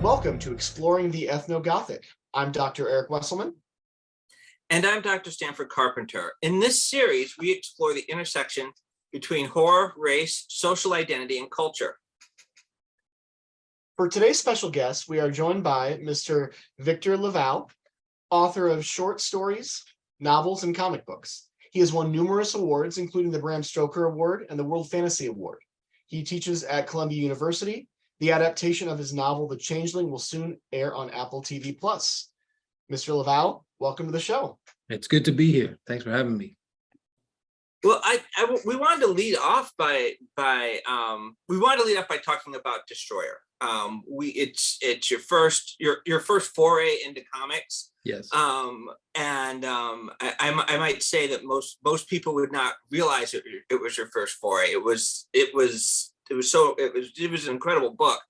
Welcome to Exploring the Ethnogothic. I'm Dr. Eric Wesselman. And I'm Dr. Stanford Carpenter. In this series, we explore the intersection between horror, race, social identity, and culture. For today's special guest, we are joined by Mr. Victor LaValle, author of short stories, novels, and comic books. He has won numerous awards, including the Bram Stoker Award and the World Fantasy Award. He teaches at Columbia University. The adaptation of his novel, The Changeling, will soon air on Apple TV+. Mr. LaValle, welcome to the show. It's good to be here. Thanks for having me. Well, we wanted to lead off by talking about Destroyer. It's your first foray into comics. Yes. I might say that most people would not realize it was your first foray. It was an incredible book.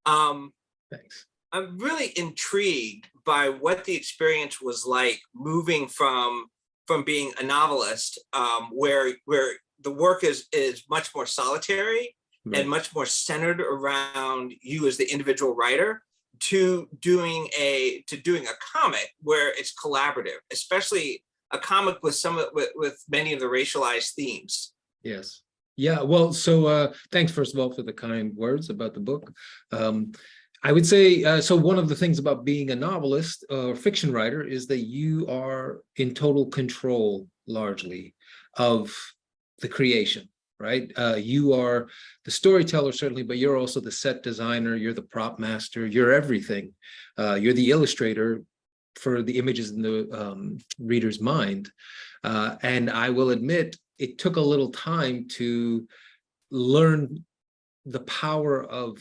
Thanks. I'm really intrigued by what the experience was like moving from being a novelist, where the work is much more solitary, right, and much more centered around you as the individual writer, to doing a comic where it's collaborative, especially a comic with many of the racialized themes. Yes. Yeah, well, so thanks, first of all, for the kind words about the book. I would say, so one of the things about being a novelist or fiction writer is that you are in total control, largely, of the creation, right? You are the storyteller, certainly, but you're also the set designer, you're the prop master, you're everything. You're the illustrator for the images in the reader's mind. And I will admit, it took a little time to learn the power of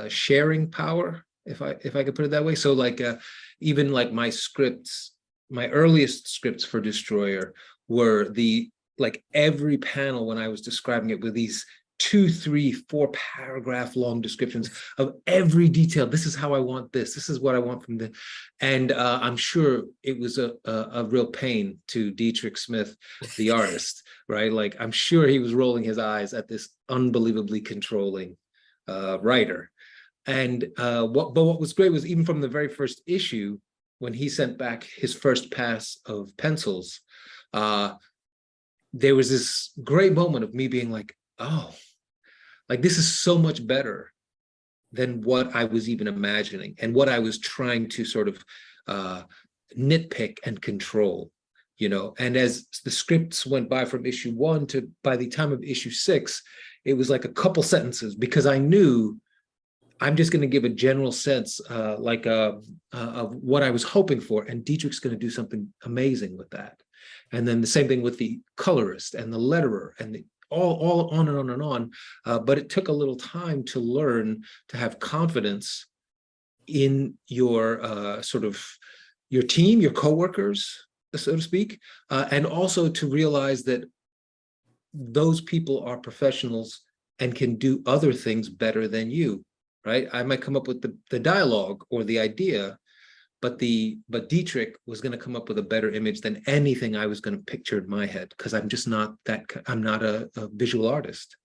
sharing power, if I could put it that way. So even like my earliest scripts for Destroyer were every panel when I was describing it with these 2, 3, 4 paragraph long descriptions of every detail. This is how I want this. This is what I want from the, and I'm sure it was a real pain to Dietrich Smith, the artist, right? Like, I'm sure he was rolling his eyes at this unbelievably controlling writer. And what was great was, even from the very first issue, when he sent back his first pass of pencils, there was this great moment of me being like, oh, like, this is so much better than what I was even imagining and what I was trying to sort of nitpick and control, you know. And as the scripts went by from issue 1 to by the time of issue 6, it was like a couple sentences, because I knew I'm just going to give a general sense of what I was hoping for, and Dietrich's going to do something amazing with that. And then the same thing with the colorist and the letterer and the all on and on and on. But it took a little time to learn to have confidence in your your team, your coworkers, so to speak, and also to realize that those people are professionals and can do other things better than you, right? I might come up with the dialogue or the idea, but Dietrich was going to come up with a better image than anything I was going to picture in my head, because I'm just not I'm not a visual artist.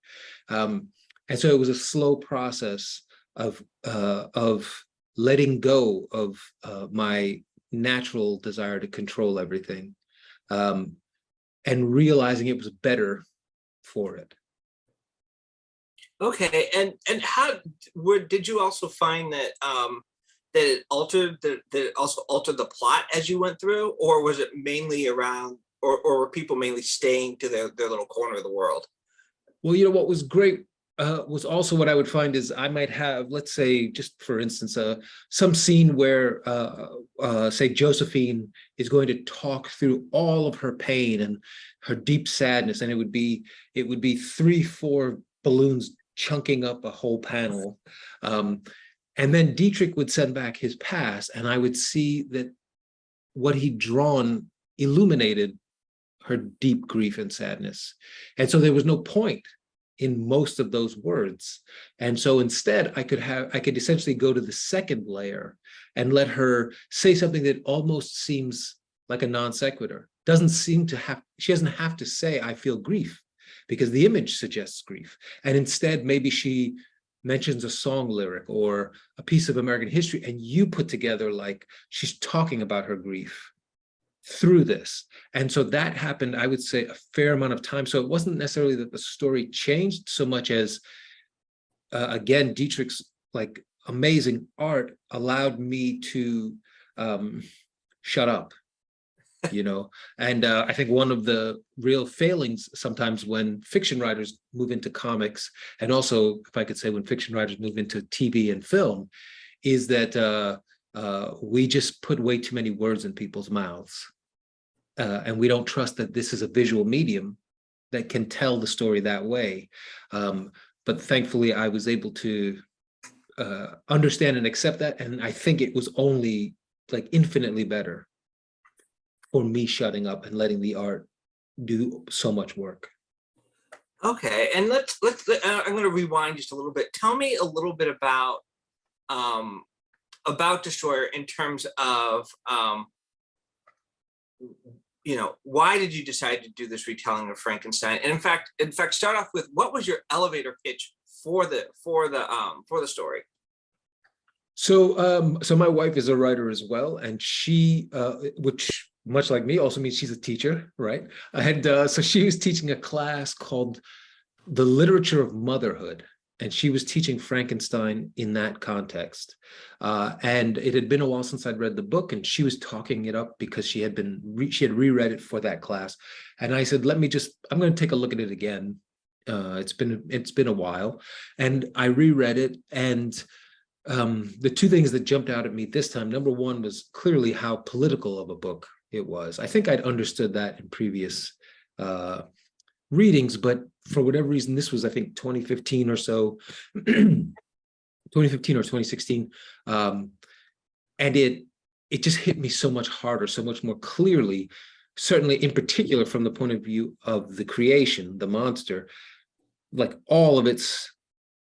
And so it was a slow process of letting go of my natural desire to control everything, and realizing it was better for it. Okay, and how did you also find that that it also altered the plot as you went through, or was it mainly around, or were people mainly staying to their little corner of the world? Well, you know, what was great was also what I would find is I might have, let's say, just for instance, some scene where, say, Josephine is going to talk through all of her pain and her deep sadness, and it would be 3, 4 balloons chunking up a whole panel. And then Dietrich would send back his pass, and I would see that what he'd drawn illuminated her deep grief and sadness. And so there was no point in most of those words. And so instead I could essentially go to the second layer and let her say something that almost seems like a non sequitur. She doesn't have to say, I feel grief, because the image suggests grief. And instead, maybe she mentions a song lyric or a piece of American history, and you put together like she's talking about her grief through this. And so that happened, I would say, a fair amount of time. So it wasn't necessarily that the story changed so much as, again, Dietrich's like amazing art allowed me to shut up, you know. And I think one of the real failings sometimes when fiction writers move into comics, and also, if I could say, when fiction writers move into TV and film, is that we just put way too many words in people's mouths. And we don't trust that this is a visual medium that can tell the story that way. But thankfully, I was able to understand and accept that. And I think it was only like infinitely better for me shutting up and letting the art do so much work. Okay, and I'm going to rewind just a little bit. Tell me a little bit about Destroyer in terms of why did you decide to do this retelling of Frankenstein? And in fact, start off with, what was your elevator pitch for the story? So my wife is a writer as well, and she, which much like me, also means she's a teacher, right? And so she was teaching a class called The Literature of Motherhood, and she was teaching Frankenstein in that context. And it had been a while since I'd read the book, and she was talking it up because she had reread it for that class. And I said, I'm going to take a look at it again. It's been a while, and I reread it, and the two things that jumped out at me this time, number one, was clearly how political of a book it was. I think I'd understood that in previous readings, but for whatever reason, this was, I think, 2015 or so, 2015 or 2016. And it just hit me so much harder, so much more clearly, certainly in particular from the point of view of the creation, the monster. Like all of its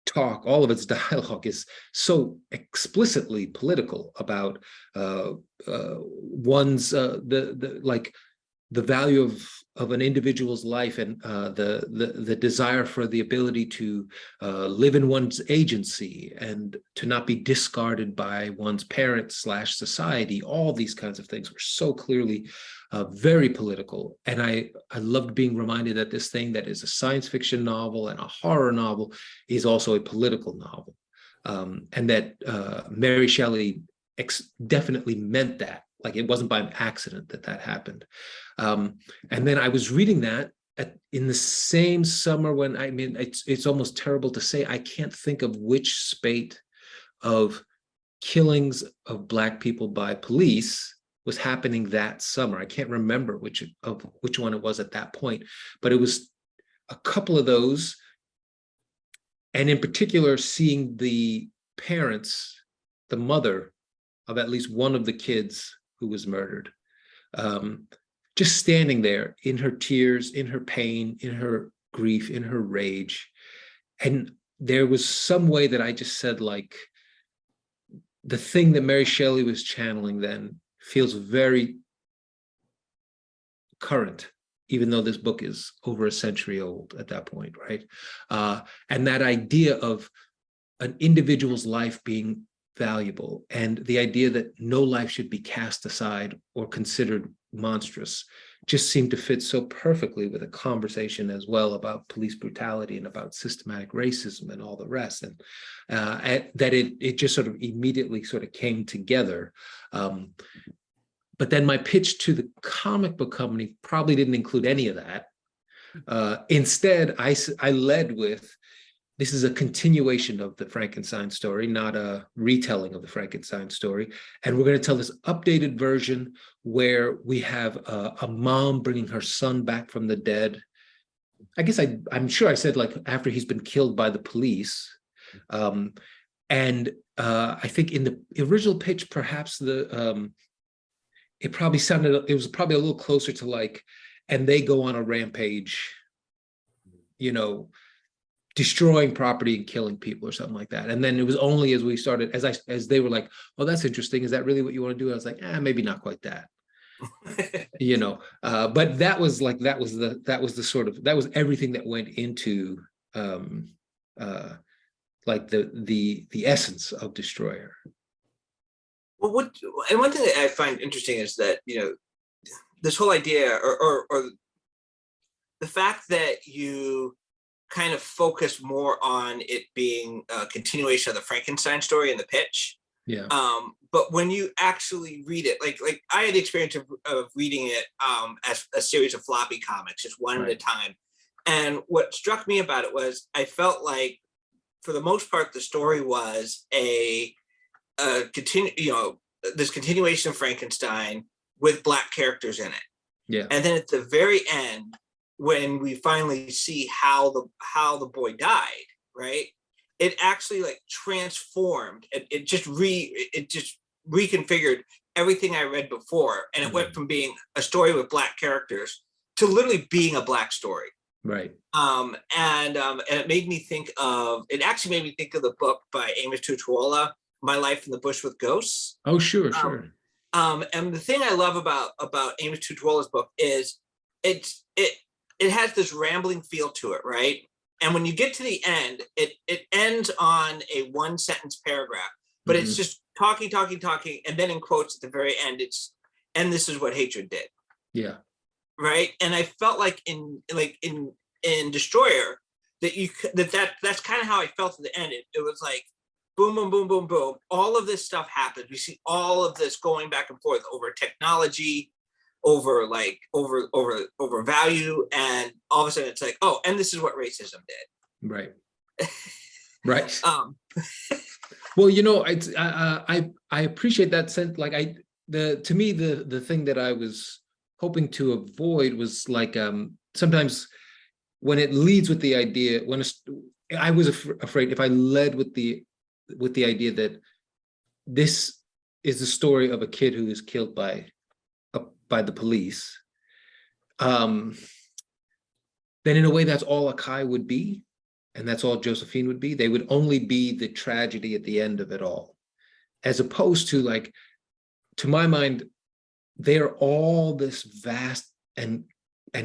talk, all of its dialogue is so explicitly political about one's the value of an individual's life, and the desire for the ability to live in one's agency and to not be discarded by one's parents / society. All these kinds of things were so clearly very political. And I loved being reminded that this thing that is a science fiction novel and a horror novel is also a political novel. And that Mary Shelley definitely meant that. Like, it wasn't by an accident that happened. And then I was reading that in the same summer when, I mean, it's almost terrible to say, I can't think of which spate of killings of Black people by police was happening that summer. I can't remember which one it was at that point, but it was a couple of those. And in particular, seeing the parents, the mother of at least one of the kids who was murdered, just standing there in her tears, in her pain, in her grief, in her rage. And there was some way that I just said, like, the thing that Mary Shelley was channeling then feels very current, even though this book is over a century old at that point, right? And that idea of an individual's life being valuable, and the idea that no life should be cast aside or considered monstrous, just seemed to fit so perfectly with a conversation as well about police brutality and about systematic racism and all the rest. And that it just sort of immediately sort of came together. But then my pitch to the comic book company probably didn't include any of that. Instead, I led with, this is a continuation of the Frankenstein story, not a retelling of the Frankenstein story. And we're going to tell this updated version where we have a mom bringing her son back from the dead. I guess I'm sure I said, like, after he's been killed by the police. And I think in the original pitch, perhaps it was probably a little closer to like, and they go on a rampage, you know, destroying property and killing people or something like that. And then it was only as we started, as they were like, oh, that's interesting. Is that really what you want to do? I was like, maybe not quite that. You know, but that was everything that went into like the essence of Destroyer. Well, and one thing that I find interesting is that, you know, this whole idea or the fact that you kind of focus more on it being a continuation of the Frankenstein story in the pitch. Yeah. But when you actually read it, like I had the experience of reading it as a series of floppy comics, just one at a time. And what struck me about it was I felt like, for the most part, the story was this continuation of Frankenstein with Black characters in it. Yeah. And then at the very end, when we finally see how the boy died, right? It actually like transformed. It just reconfigured everything I read before, and it went from being a story with Black characters to literally being a Black story. Right. And it made me think of. It actually made me think of the book by Amos Tutuola, My Life in the Bush with Ghosts. Oh, sure. And the thing I love about Amos Tutuola's book is it has this rambling feel to it, right? And when you get to the end, it ends on a one sentence paragraph, but it's just talking, and then in quotes at the very end, and this is what hatred did. Yeah. Right. And I felt like in Destroyer that's kind of how I felt at the end. It was like boom, boom, boom, boom, boom. All of this stuff happens. We see all of this going back and forth over technology, over value, and all of a sudden it's like, oh, and this is what racism did. Right. Right. Well, you know, I appreciate that sense. Like to me, the thing that I was hoping to avoid was like sometimes when it leads with the idea, I was afraid if I led with the idea that this is the story of a kid who is killed by the police, then in a way that's all Akai would be, and that's all Josephine would be. They would only be the tragedy at the end of it all, as opposed to, like, to my mind, they're all this vast and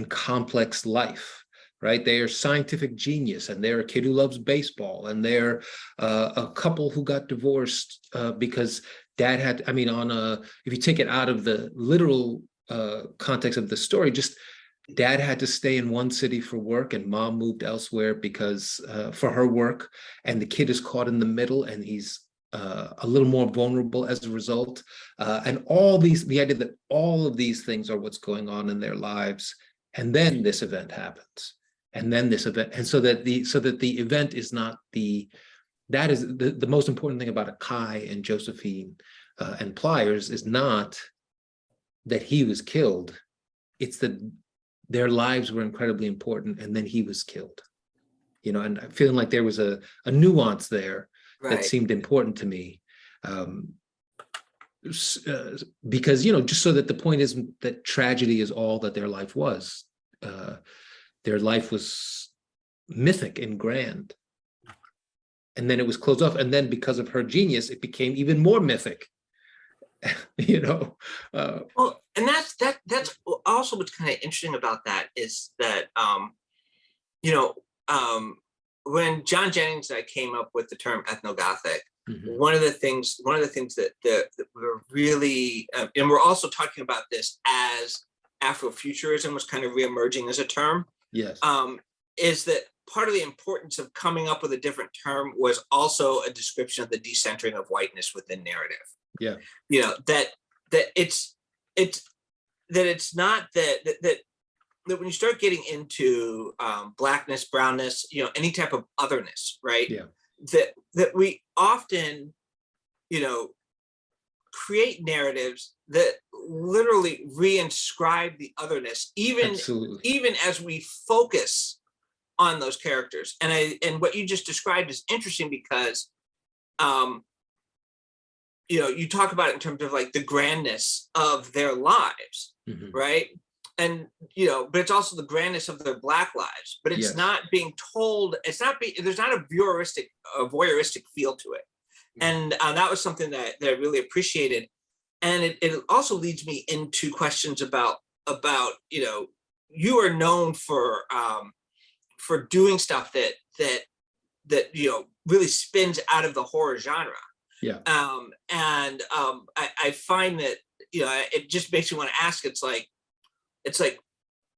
complex life, right? They are scientific genius, and they're a kid who loves baseball, and they're a couple who got divorced because dad had, if you take it out of the literal context of the story, just dad had to stay in one city for work and mom moved elsewhere because for her work, and the kid is caught in the middle, and he's a little more vulnerable as a result. And the idea that all of these things are what's going on in their lives. And then this event happens. And then this event. And so that the event is not that is the most important thing about Akai and Josephine and Pliers is not that he was killed. It's that their lives were incredibly important, and then he was killed. You know, and I'm feeling like there was a nuance there that seemed important to me. Because, you know, just so that the point isn't that tragedy is all that their life was. Their life was mythic and grand. And then it was closed off. And then because of her genius, it became even more mythic. You know. Well, and that's also what's kind of interesting about that is that when John Jennings and I came up with the term ethnogothic, one of the things that we're really, and we're also talking about this as Afrofuturism was kind of reemerging as a term. Yes. Is that part of the importance of coming up with a different term was also a description of the decentering of whiteness within narrative. Yeah. You know, that it's not that when you start getting into blackness, brownness, you know, any type of otherness, right? Yeah. That we often, you know, create narratives that literally reinscribe the otherness, even as we focus on those characters. And what you just described is interesting because you talk about it in terms of like the grandness of their lives, Mhm. right? And but it's also the grandness of their Black lives. But it's Yes. not being told. It's not being. There's not a voyeuristic feel to it. And that was something that I really appreciated. And it also leads me into questions about you are known for doing stuff that really spins out of the horror genre. Yeah. I find that it just makes me want to ask. It's like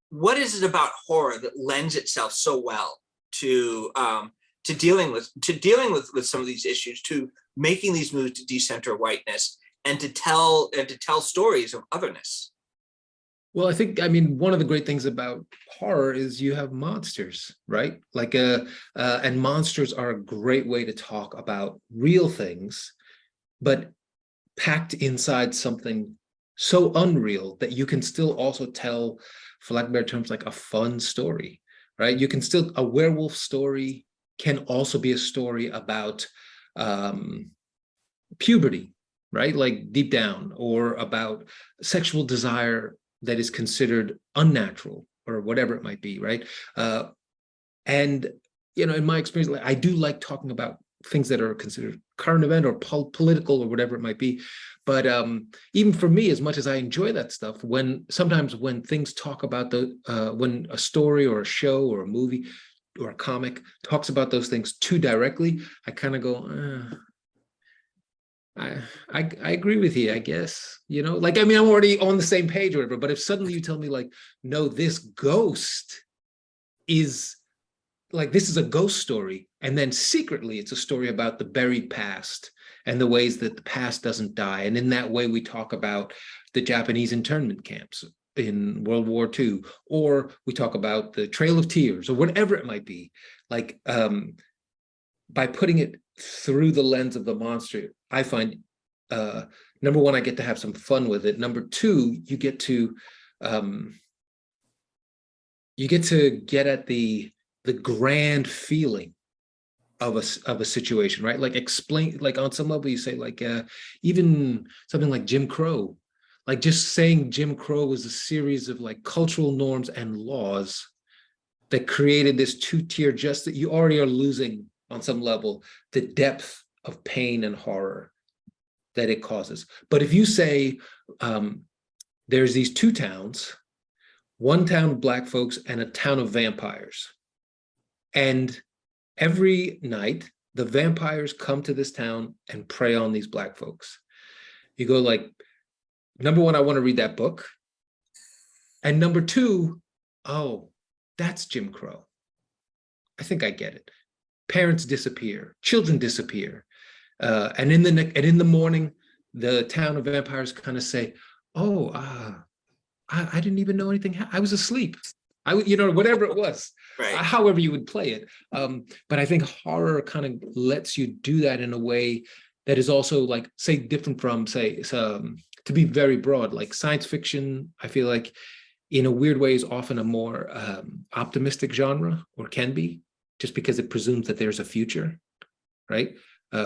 what is it about horror that lends itself so well to dealing with some of these issues, to making these moves to decenter whiteness and to tell stories of otherness? Well, I mean, one of the great things about horror is you have monsters, right? Like, and monsters are a great way to talk about real things, but packed inside something so unreal that you can still also tell, for lack of better terms, like a fun story, right? You can still, a werewolf story can also be a story about puberty, right? Like deep down, or about sexual desire that is considered unnatural or whatever it might be, right? And in my experience, like, I do like talking about things that are considered current event or political or whatever it might be. But even for me, as much as I enjoy that stuff, sometimes when things talk about when a story or a show or a movie or a comic talks about those things too directly, I kind of go, I agree with you, I guess. Like, I mean, I'm already on the same page or whatever, but if suddenly you tell me like, no, this ghost is like, this is a ghost story, and then secretly it's a story about the buried past and the ways that the past doesn't die. And in that way, we talk about the Japanese internment camps in World War II, or we talk about the Trail of Tears, or whatever it might be. Like, by putting it through the lens of the monster, I find, number one, I get to have some fun with it. Number two, you get to get at the grand feeling of a situation, right? Like, explain, like, on some level, you say, like, even something like Jim Crow, like just saying Jim Crow was a series of like cultural norms and laws that created this two-tier justice. You already are losing on some level the depth of pain and horror that it causes. But if you say there's these two towns, one town of Black folks and a town of vampires, and every night the vampires come to this town and prey on these Black folks, you go like, number one, I want to read that book. And number two, oh, that's Jim Crow. I think I get it. Parents disappear, children disappear. And in the morning, the town of vampires kind of say, oh, I didn't even know anything. I was asleep. Whatever it was, right. However you would play it. But I think horror kind of lets you do that in a way that is also, like, say, different from, say, to be very broad, like science fiction, I feel like in a weird way is often a more optimistic genre, or can be, just because it presumes that there's a future, right?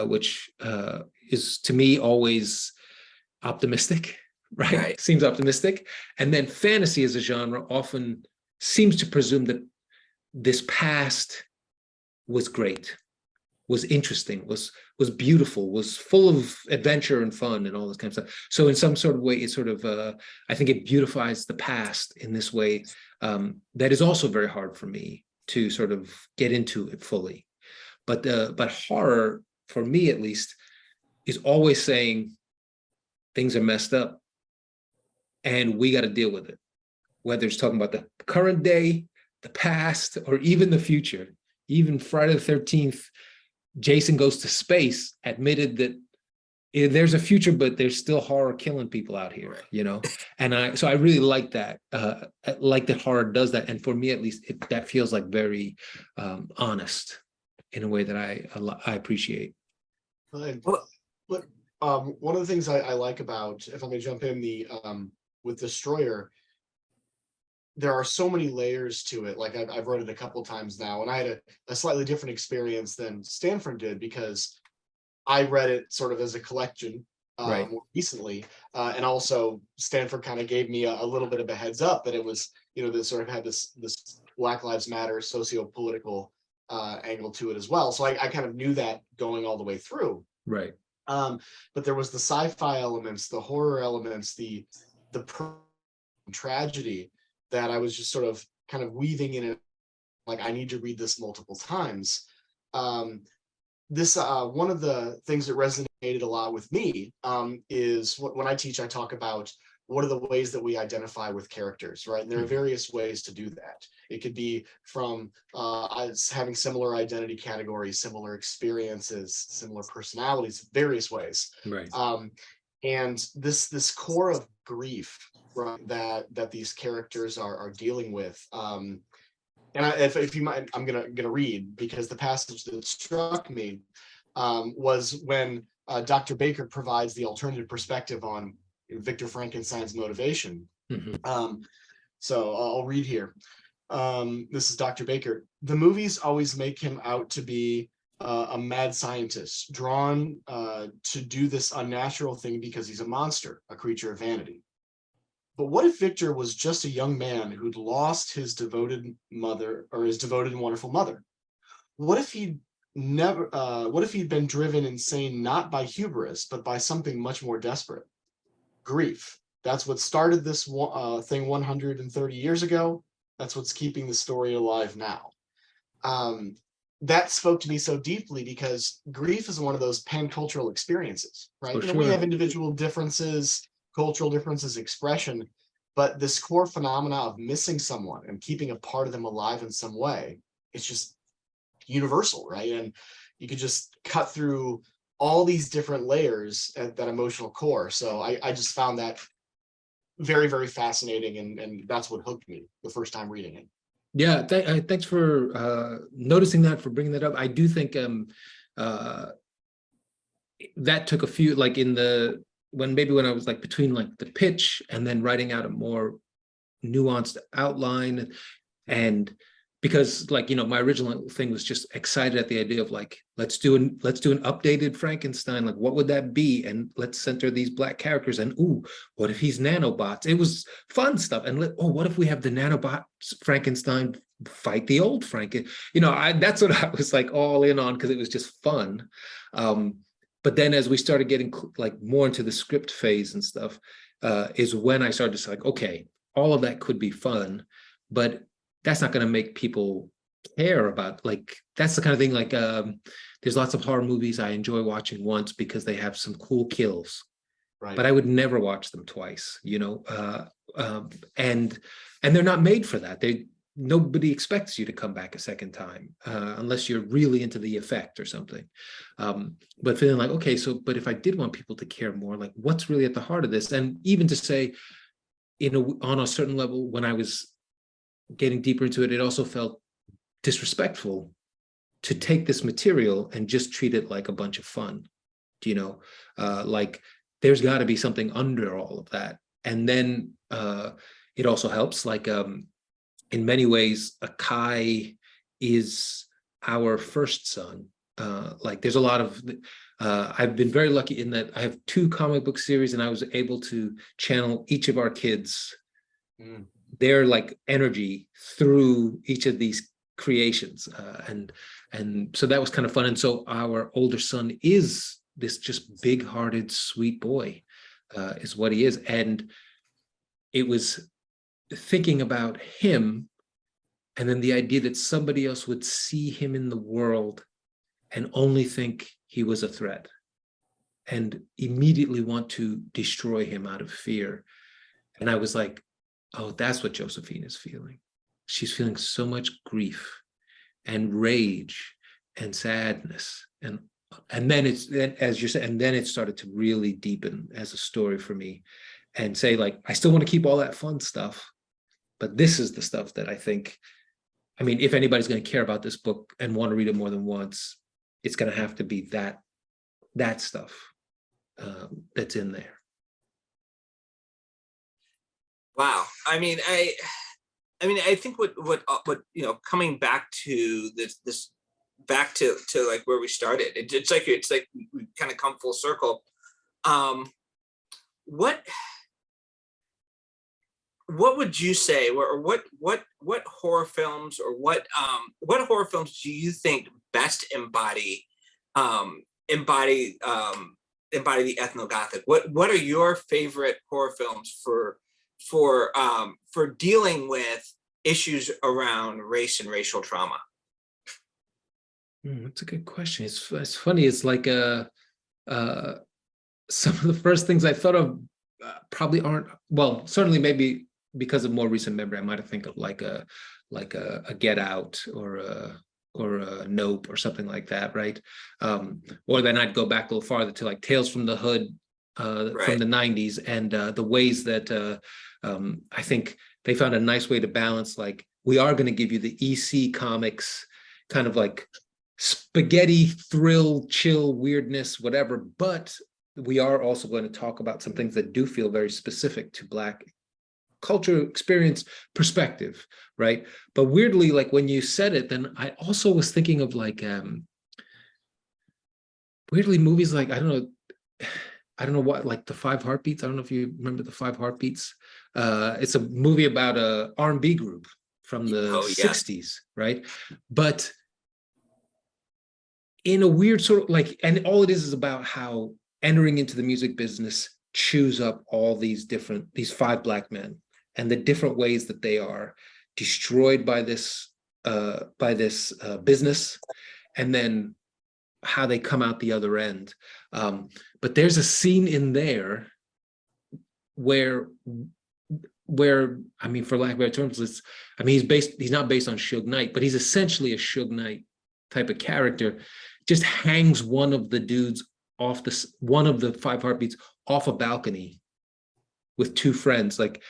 Which is, to me, always optimistic, right? Seems optimistic. And then fantasy as a genre often seems to presume that this past was great, was interesting, was beautiful, was full of adventure and fun and all this kind of stuff. So in some sort of way, it sort of, I think it beautifies the past in this way that is also very hard for me to sort of get into it fully. But horror, for me at least, is always saying things are messed up and we got to deal with it, whether it's talking about the current day, the past, or even the future. Even Friday the 13th, Jason Goes to Space admitted that there's a future, but there's still horror killing people out here, And I really like that. Like that horror does that, and for me at least, that feels like very honest in a way that I appreciate. But one of the things I like about, if I'm gonna jump in, the with Destroyer, there are so many layers to it. Like, I've read it a couple times now, and I had a slightly different experience than Stanford did, because I read it sort of as a collection, Right. more recently. And also Stanford kind of gave me a little bit of a heads up that it was, this sort of had this Black Lives Matter socio-political angle to it as well. So I kind of knew that going all the way through. Right. But there was the sci-fi elements, the horror elements, the tragedy that I was just sort of kind of weaving in it. Like, I need to read this multiple times. This one of the things that resonated a lot with me is when I teach, I talk about what are the ways that we identify with characters, right? And there are various ways to do that. It could be from having similar identity categories, similar experiences, similar personalities, various ways. Right. And this core of grief, right, that these characters are dealing with. And if you mind, I'm gonna read, because the passage that struck me was when Dr. Baker provides the alternative perspective on Victor Frankenstein's motivation. So I'll read here. This is Dr. Baker. The movies always make him out to be a mad scientist, drawn to do this unnatural thing because he's a monster, a creature of vanity. But what if Victor was just a young man who'd lost his devoted mother, or his devoted and wonderful mother? What if he'd been driven insane not by hubris, but by something much more desperate? Grief. That's what started this thing 130 years ago. That's what's keeping the story alive now. That spoke to me so deeply, because grief is one of those pan-cultural experiences, right? For We sure. have individual differences, cultural differences, expression, but this core phenomena of missing someone and keeping a part of them alive in some way, it's just universal, right? And you could just cut through all these different layers at that emotional core. So I just found that very, very fascinating, and that's what hooked me the first time reading it. Yeah, thanks for noticing that, for bringing that up. I do think that took a few, like when I was like between like the pitch and then writing out a more nuanced outline, and because like, my original thing was just excited at the idea of like, let's do an updated Frankenstein, like what would that be, and let's center these Black characters, and what if he's nanobots? It was fun stuff. And what if we have the nanobots Frankenstein fight the old Franken? That's what I was like all in on, because it was just fun. But then as we started getting like more into the script phase and stuff, is when I started to say, like, okay, all of that could be fun, but that's not going to make people care about, like, that's the kind of thing, like, there's lots of horror movies I enjoy watching once because they have some cool kills, Right. but I would never watch them twice, and they're not made for that. Nobody expects you to come back a second time, unless you're really into the effect or something. But feeling like, okay, but if I did want people to care more, like, what's really at the heart of this? And even to say, on a certain level, when I was getting deeper into it, it also felt disrespectful to take this material and just treat it like a bunch of fun. Like, there's got to be something under all of that. And then it also helps, like, in many ways, Akai is our first son. Like, there's a lot of I've been very lucky in that I have 2 comic book series, and I was able to channel each of our kids, their like energy through each of these creations, and so that was kind of fun. And so our older son is this just big-hearted, sweet boy, is what he is. And it was thinking about him, and then the idea that somebody else would see him in the world and only think he was a threat and immediately want to destroy him out of fear. And I was like, oh, that's what Josephine is feeling. She's feeling so much grief and rage and sadness. And then as you said, and then it started to really deepen as a story for me, and say, like, I still want to keep all that fun stuff, but this is the stuff that I think, if anybody's going to care about this book and want to read it more than once, it's going to have to be that stuff that's in there. Wow. I think what coming back to this back to like where we started, it's like we kind of come full circle. What would you say, or what horror films, or what horror films do you think best embody embody the ethnogothic? What are your favorite horror films for dealing with issues around race and racial trauma? That's a good question. It's funny. It's like some of the first things I thought of probably aren't, well, certainly maybe because of more recent memory, I might have think of like a Get Out or a Nope or something like that, right? Or then I'd go back a little farther to like Tales from the Hood from the 90s, and the ways that I think they found a nice way to balance, like, we are going to give you the EC comics kind of like spaghetti thrill, chill, weirdness, whatever, but we are also going to talk about some things that do feel very specific to Black culture, experience, perspective, right? But weirdly, like when you said it, then I also was thinking of like weirdly movies like, I don't know what, like The Five Heartbeats. I don't know if you remember The Five Heartbeats. It's a movie about a R&B group from the 60s, right? But in a weird sort of like, and all it is about how entering into the music business chews up all these five Black men, and the different ways that they are destroyed by this business, and then how they come out the other end. But there's a scene in there where I mean, for lack of better terms, he's not based on Suge Knight, but he's essentially a Suge Knight type of character. Just hangs one of the dudes off one of the Five Heartbeats off a balcony with two friends, like,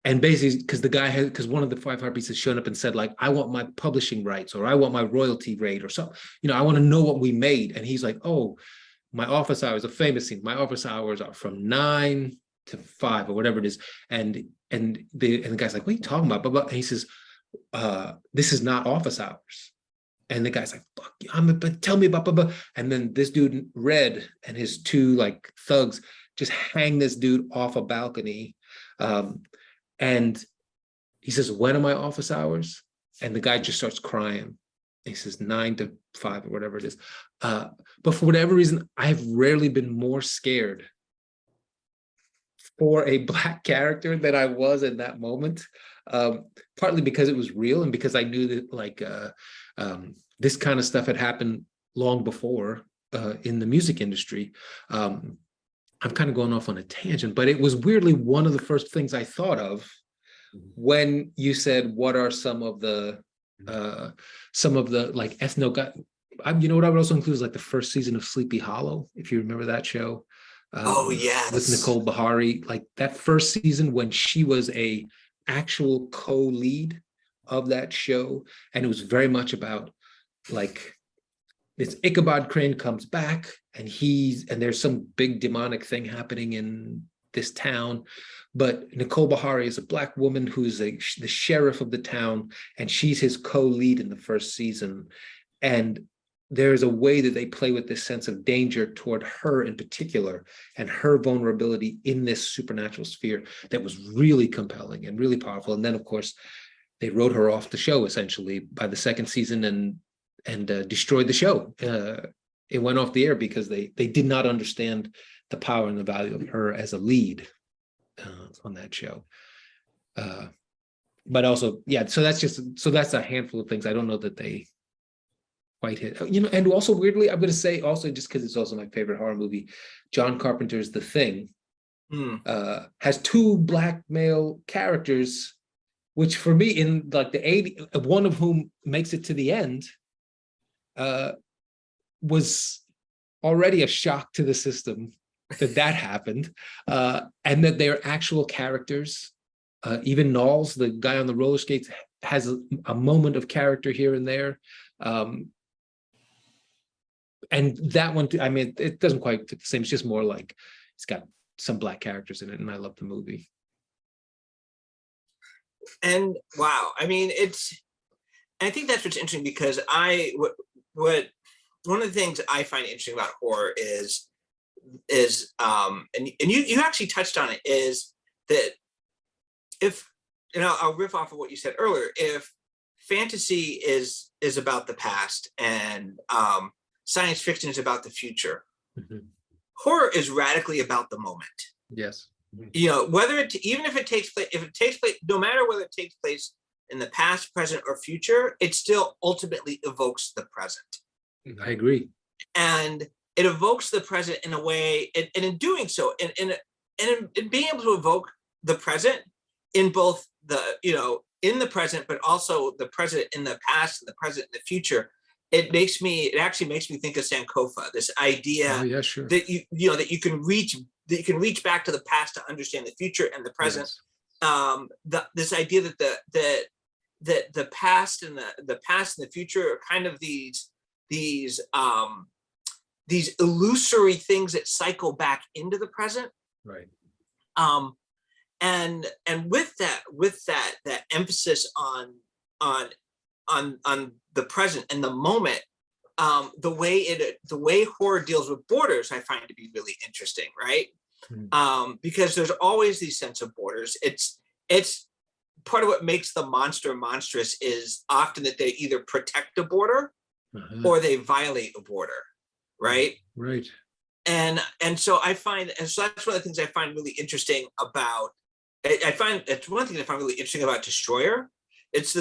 and basically because one of the Five Heartbeats has shown up and said, like, I want my publishing rights, or I want my royalty rate, or something, I want to know what we made. And he's like, oh, my office hours, a famous scene, my office hours are from 9 to 5 or whatever it is. And the guy's like, what are you talking about? And he says, this is not office hours. And the guy's like, fuck you, but tell me about blah, blah. And then this dude, Red, and his two like thugs just hang this dude off a balcony. And he says, when are my office hours? And the guy just starts crying. He says 9 to 5 or whatever it is. But for whatever reason, I have rarely been more scared for a Black character than I was in that moment. Partly because it was real, and because I knew that like this kind of stuff had happened long before in the music industry. I'm kind of going off on a tangent, but it was weirdly one of the first things I thought of when you said, what are some of the like ethnogothic. You know what I would also include is like the first season of Sleepy Hollow, if you remember that show. Oh yes, with Nicole Bahari. Like that first season when she was a actual co-lead of that show, and it was very much about like this Ichabod Crane comes back, and there's some big demonic thing happening in this town, but Nicole Bahari is a Black woman who's the sheriff of the town, and she's his co-lead in the first season. And there's a way that they play with this sense of danger toward her in particular, and her vulnerability in this supernatural sphere, that was really compelling and really powerful. And then, of course, they wrote her off the show essentially by the second season and destroyed the show. It went off the air because they did not understand the power and the value of her as a lead on that show. But also, yeah, so that's a handful of things. I don't know that they quite hit, and also weirdly, I'm going to say also, just because it's also my favorite horror movie, John Carpenter's The Thing has two Black male characters, which for me in like the 80s, one of whom makes it to the end, was already a shock to the system that happened, and that they're actual characters. Even Knowles, the guy on the roller skates, has a moment of character here and there. And that one, I mean, it doesn't quite fit the same. It's just more like it's got some Black characters in it, and I love the movie. And wow, I mean, I think that's what's interesting, because what one of the things I find interesting about horror is and you actually touched on it, is that if, and I'll riff off of what you said earlier, if fantasy is about the past and science fiction is about the future, horror is radically about the moment. Yes. You know, whether it, even if it takes place, no matter whether it takes place in the past, present, or future, it still ultimately evokes the present. I agree. And it evokes the present in a way, and in doing so, and in being able to evoke the present in both the, you know, in the present, but also the present in the past and the present in the future, it actually makes me think of Sankofa, this idea that that you can reach back to the past to understand the future and the present. Yes. This idea that the past and the future are kind of these illusory things that cycle back into the present. Right. And with that emphasis on the present and the moment, the way horror deals with borders, I find to be really interesting, right? Because there's always these sense of borders. It's part of what makes the monster monstrous is often that they either protect a border or they violate a border, right? Right. And so that's one of the things I find really interesting about. It's one thing I find really interesting about Destroyer. It's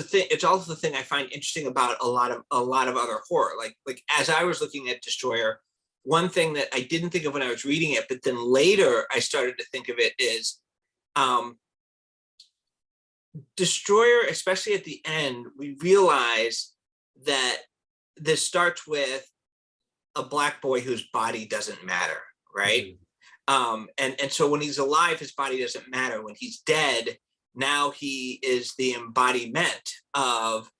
also the thing I find interesting about a lot of other horror. Like as I was looking at Destroyer, one thing that I didn't think of when I was reading it, but then later I started to think of it is, Destroyer, especially at the end, we realize that this starts with a Black boy whose body doesn't matter, right? And so when he's alive, his body doesn't matter. When he's dead, now he is the embodiment of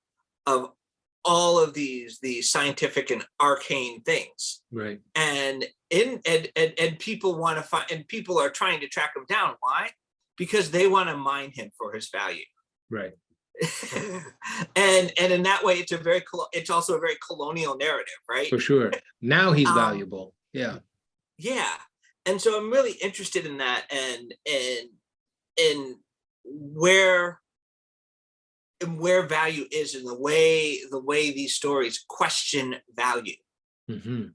all of these scientific and arcane things. Right. And people want to find, and people are trying to track him down. Why? Because they want to mine him for his value. Right. and in that way, it's also a very colonial narrative, right? For sure. Now he's valuable. Yeah. Yeah. And so I'm really interested in that, and in where value is, in the way these stories question value. And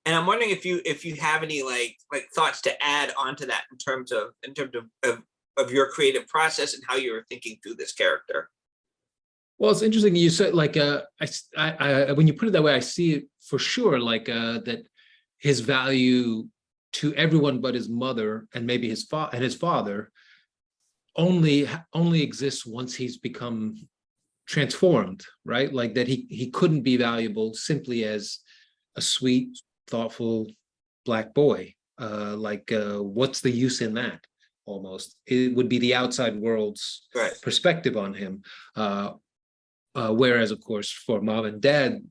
I'm wondering if you have any like thoughts to add onto that in terms of your creative process and how you were thinking through this character. Well, it's interesting you said, like, I when you put it that way, I see it for sure, like that his value to everyone but his mother and maybe his father only exists once he's become transformed, right? Like that he couldn't be valuable simply as a sweet, thoughtful Black boy. What's the use in that? Almost, it would be the outside world's perspective on him. Whereas, of course, for mom and dad,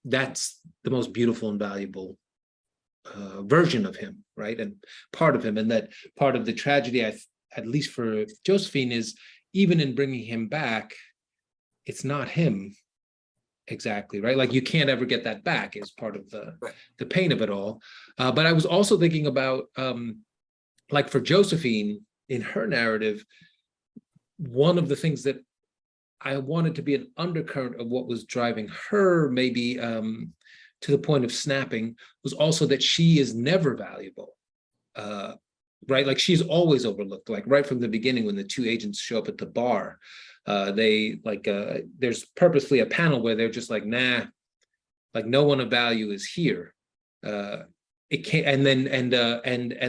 that's the most beautiful and valuable version of him, right? And part of him, and that part of the tragedy, at least for Josephine, is even in bringing him back, it's not him exactly, right? Like you can't ever get that back, is part of the pain of it all. But I was also thinking about, like for Josephine, in her narrative, one of the things that I wanted to be an undercurrent of what was driving her, maybe to the point of snapping, was also that she is never valuable, right? Like she's always overlooked, like right from the beginning when the two agents show up at the bar, there's purposely a panel where they're just like, nah, like no one of value is here. It can't, and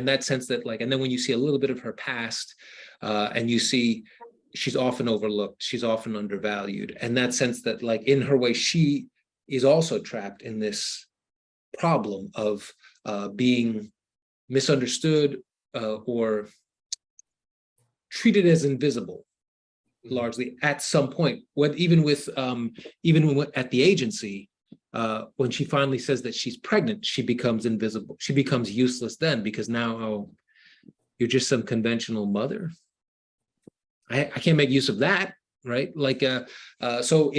that sense that like, and then when you see a little bit of her past, and you see she's often overlooked, she's often undervalued, and that sense that like in her way she is also trapped in this problem of being misunderstood or treated as invisible, largely at some point. Even at the agency, when she finally says that she's pregnant, she becomes invisible. She becomes useless then, because now, you're just some conventional mother. I can't make use of that, right? Like, so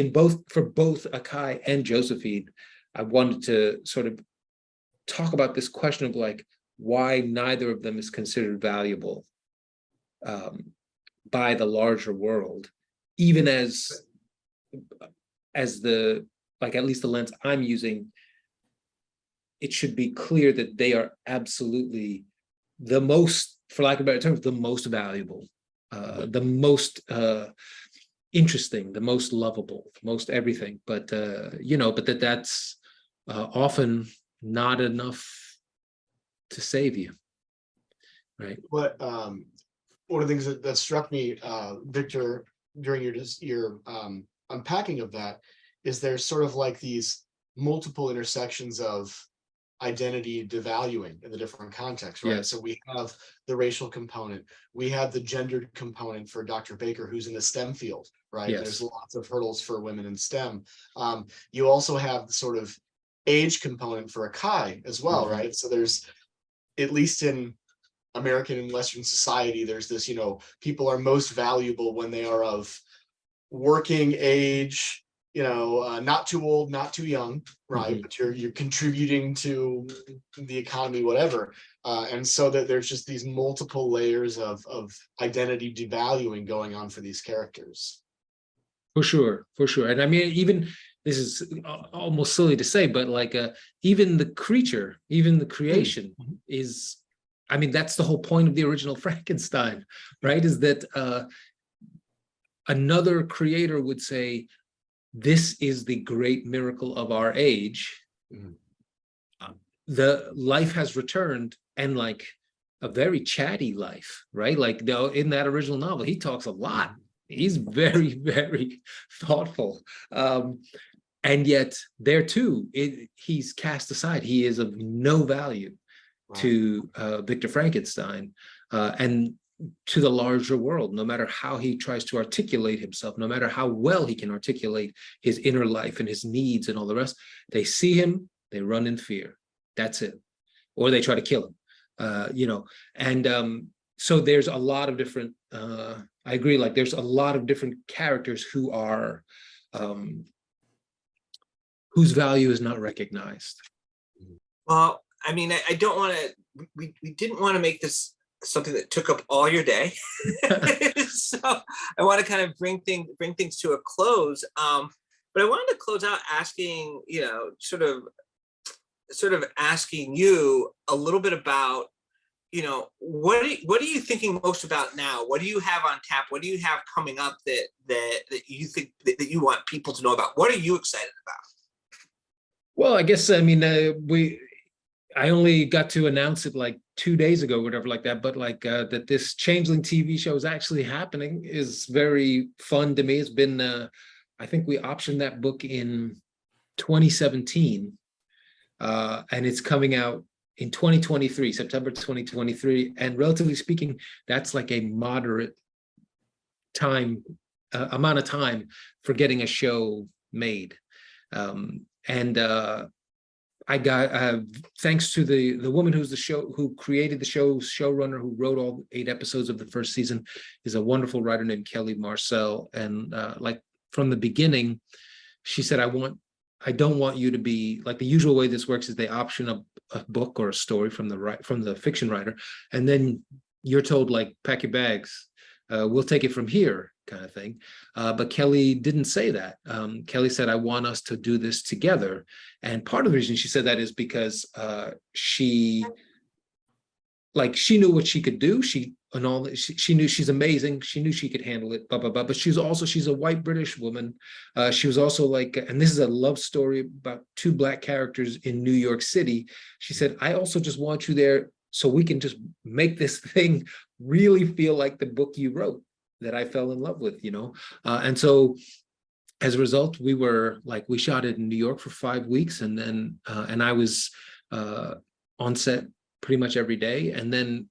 for both Akai and Josephine, I wanted to sort of talk about this question of like why neither of them is considered valuable by the larger world, even as the, like, at least the lens I'm using, it should be clear that they are absolutely the most, for lack of better terms, the most valuable, the most interesting, the most lovable, most everything. But but that's often not enough to save you, right? What one of the things that struck me, Victor, during your unpacking of that, is there's sort of like these multiple intersections of identity devaluing in the different contexts, right? Yes. So we have the racial component, we have the gendered component for Dr. Baker, who's in the STEM field, right? Yes. There's lots of hurdles for women in STEM. You also have the sort of age component for Akai as well, right? So there's, at least in American and Western society, there's this, people are most valuable when they are of working age, not too old, not too young, right? But you're contributing to the economy, whatever. And so that there's just these multiple layers of identity devaluing going on for these characters. For sure. And I mean, even, this is almost silly to say, but like even the creature, even the creation is, I mean, that's the whole point of the original Frankenstein, right? Is that another creator would say, this is the great miracle of our age. The life has returned, and like a very chatty life, right? Like in that original novel, he talks a lot. He's very, very thoughtful. And yet there too, he's cast aside. He is of no value to Victor Frankenstein and to the larger world, no matter how he tries to articulate himself, no matter how well he can articulate his inner life and his needs and all the rest. They see him, they run in fear. That's it. Or they try to kill him, and so there's a lot of different, I agree, like there's a lot of different characters who are, whose value is not recognized. Well, I mean, I don't want to, we didn't want to make this something that took up all your day. So I want to kind of bring things to a close. But I wanted to close out asking, sort of asking you a little bit about, what are you thinking most about now? What do you have on tap? What do you have coming up that you think that you want people to know about? What are you excited about? Well, I guess, I mean, I only got to announce it like 2 days ago, whatever like that, but like that this Changeling TV show is actually happening is very fun to me. It's been, I think we optioned that book in 2017, and it's coming out in 2023, September 2023. And relatively speaking, that's like a moderate amount of time for getting a show made. I got, thanks to the woman who created the show's showrunner, who wrote all 8 episodes of the first season, is a wonderful writer named Kelly Marcel. And like from the beginning, she said, I don't want you to be, like, the usual way this works is they option a book or a story from the fiction writer, and then you're told, like, pack your bags, we'll take it from here, kind of thing. But Kelly didn't say that. Kelly said, I want us to do this together. And part of the reason she said that is because she knew what she could do. She knew she's amazing. She knew she could handle it, blah, blah, blah. But she's a white British woman. She was also like, and this is a love story about 2 Black characters in New York City. She said, I also just want you there so we can just make this thing really feel like the book you wrote that I fell in love with, and so as a result, we shot it in New York for 5 weeks, and then and I was on set pretty much every day, and then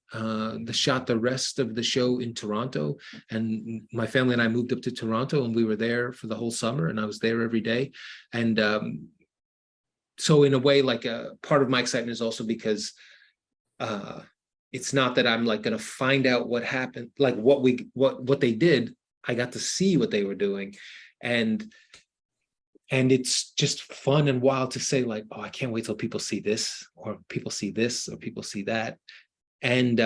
shot the rest of the show in Toronto. And my family and I moved up to Toronto, and we were there for the whole summer, and I was there every day. And so in a way, like part of my excitement is also because it's not that I'm like going to find out what happened, like what they did. I got to see what they were doing. And and it's just fun and wild to say like, oh, I can't wait till people see this, or people see this, or people see that. And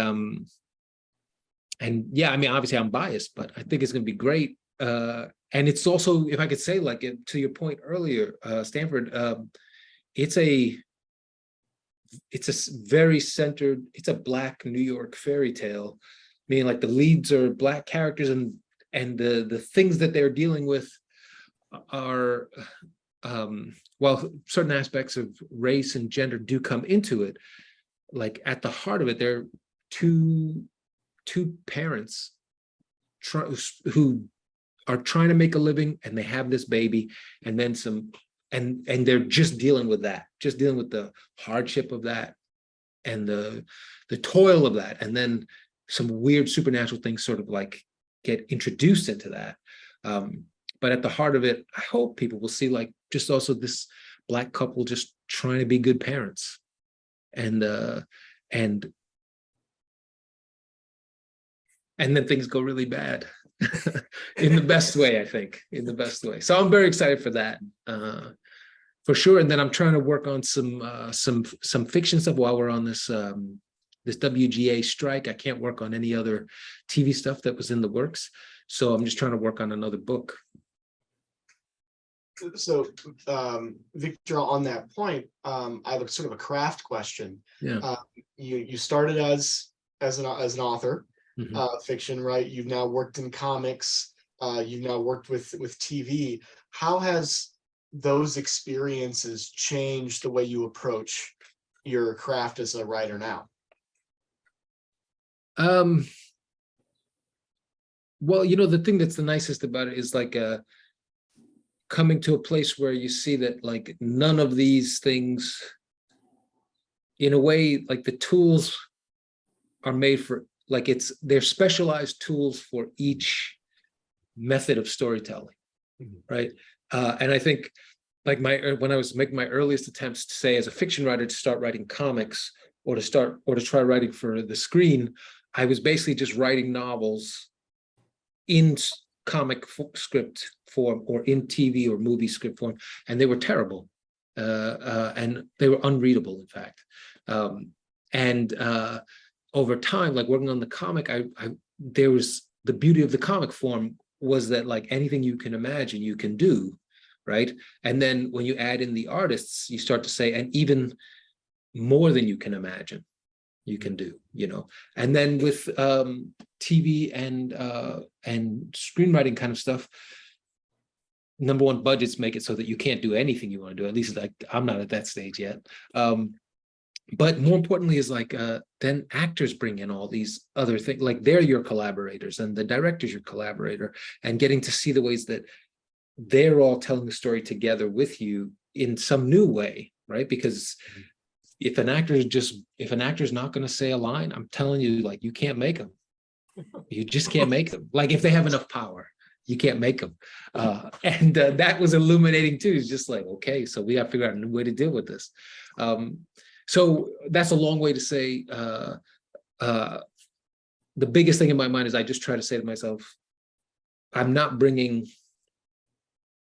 yeah, I mean, obviously I'm biased, but I think it's going to be great. And it's also, if I could say, like, to your point earlier, Stanford, it's a very centered, it's a Black New York fairy tale, meaning like the leads are Black characters, and the things that they're dealing with are, while certain aspects of race and gender do come into it, like at the heart of it, they're two parents who are trying to make a living, and they have this baby, and then some, and they're just dealing with that, just dealing with the hardship of that, and the toil of that, and then some weird supernatural things sort of like get introduced into that. But at the heart of it, I hope people will see like just also this Black couple just trying to be good parents, and then things go really bad in the best way, I think, in the best way. So I'm very excited for that, for sure. And then I'm trying to work on some fiction stuff while we're on this this WGA strike. I can't work on any other TV stuff that was in the works, so I'm just trying to work on another book. So, Victor, on that point, I have a sort of a craft question. Yeah. You started as an author, Mhm. fiction, right? You've now worked in comics. You've now worked with TV. How has those experiences changed the way you approach your craft as a writer now? Well, you know, the thing that's the nicest about it is like coming to a place where you see that like none of these things, in a way, like the tools are made for, like they're specialized tools for each method of storytelling, right? And I think like when I was making my earliest attempts to say as a fiction writer to start writing comics, or to try writing for the screen, I was basically just writing novels in comic script form or in TV or movie script form, and they were terrible, and they were unreadable, in fact. And over time, like working on the comic, there was the beauty of the comic form was that like anything you can imagine, you can do, right? And then when you add in the artists, you start to say, and even more than you can imagine, you can do, you know. And then with TV and screenwriting kind of stuff, number one, budgets make it so that you can't do anything you want to do. At least like I'm not at that stage yet. But more importantly is like then actors bring in all these other things, like they're your collaborators, and the director's your collaborator, and getting to see the ways that they're all telling the story together with you in some new way, right? Because if an actor's not going to say a line, I'm telling you, like, you can't make them. You just can't make them. Like if they have enough power, you can't make them. And that was illuminating too. It's just like, okay, so we got to figure out a new way to deal with this. So that's a long way to say, the biggest thing in my mind is I just try to say to myself, I'm not bringing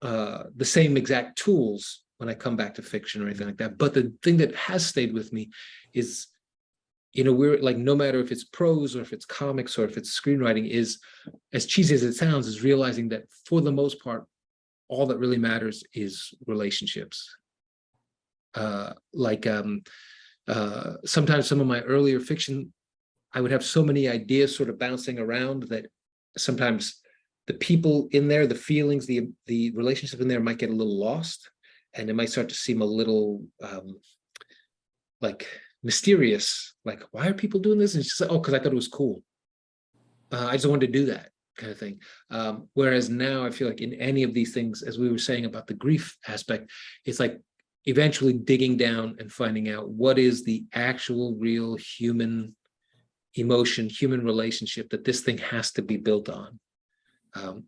the same exact tools when I come back to fiction or anything like that. But the thing that has stayed with me is, you know, we're like, no matter if it's prose or if it's comics or if it's screenwriting, is, as cheesy as it sounds, is realizing that for the most part, all that really matters is relationships. Sometimes some of my earlier fiction, I would have so many ideas sort of bouncing around that sometimes the people in there, the feelings, the relationship in there might get a little lost, and it might start to seem a little like mysterious. Like, why are people doing this? And it's just like, oh, because I thought it was cool. I just wanted to do that kind of thing. Whereas now I feel like in any of these things, as we were saying about the grief aspect, it's like eventually digging down and finding out what is the actual real human emotion, human relationship that this thing has to be built on.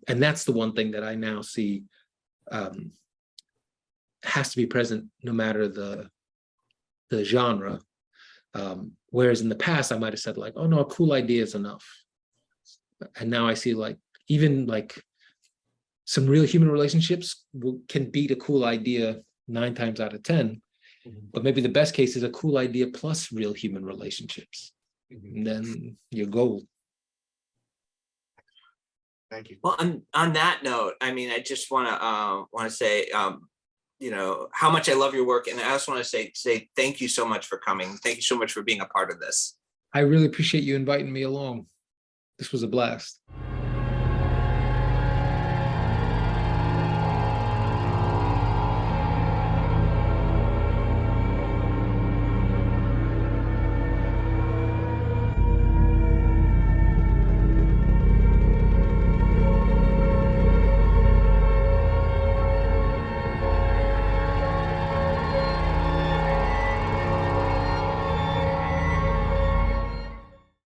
And that's the one thing that I now see has to be present no matter the genre. Whereas in the past, I might have said like, oh no, a cool idea is enough. And now I see like, even like some real human relationships can beat a cool idea 9 times out of 10. But maybe the best case is a cool idea plus real human relationships. And then you're gold. Thank you. Well, on that note, I mean, I just want to say, you know, how much I love your work, and I also want to say thank you so much for coming. Thank you so much for being a part of this. I really appreciate you inviting me along. This was a blast.